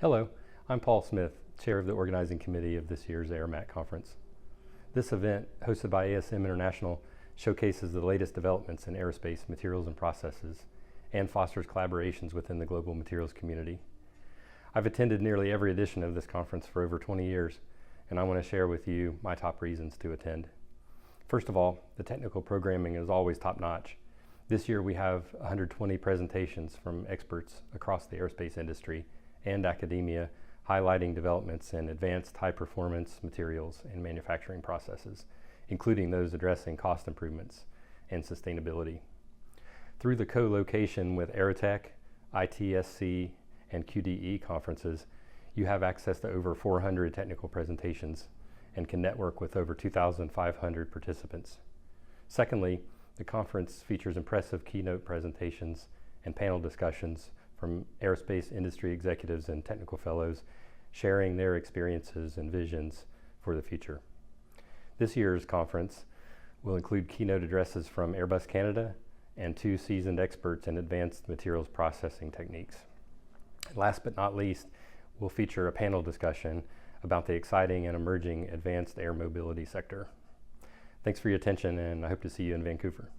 Hello, I'm Paul Smith, Chair of the Organizing Committee of this year's AeroMat Conference. This event, hosted by ASM International, showcases the latest developments in aerospace materials and processes and fosters collaborations within the global materials community. I've attended nearly every edition of this conference for over 20 years, and I want to share with you my top reasons to attend. First of all, the technical programming is always top-notch. This year we have 120 presentations from experts across the aerospace industry and academia, highlighting developments in advanced high-performance materials and manufacturing processes, including those addressing cost improvements and sustainability. Through the co-location with Aerotech, ITSC, and QDE conferences, you have access to over 400 technical presentations and can network with over 2,500 participants. Secondly, the conference features impressive keynote presentations and panel discussions from aerospace industry executives and technical fellows sharing their experiences and visions for the future. This year's conference will include keynote addresses from Airbus Canada and 2 seasoned experts in advanced materials processing techniques. Last but not least, we'll feature a panel discussion about the exciting and emerging advanced air mobility sector. Thanks for your attention, and I hope to see you in Vancouver.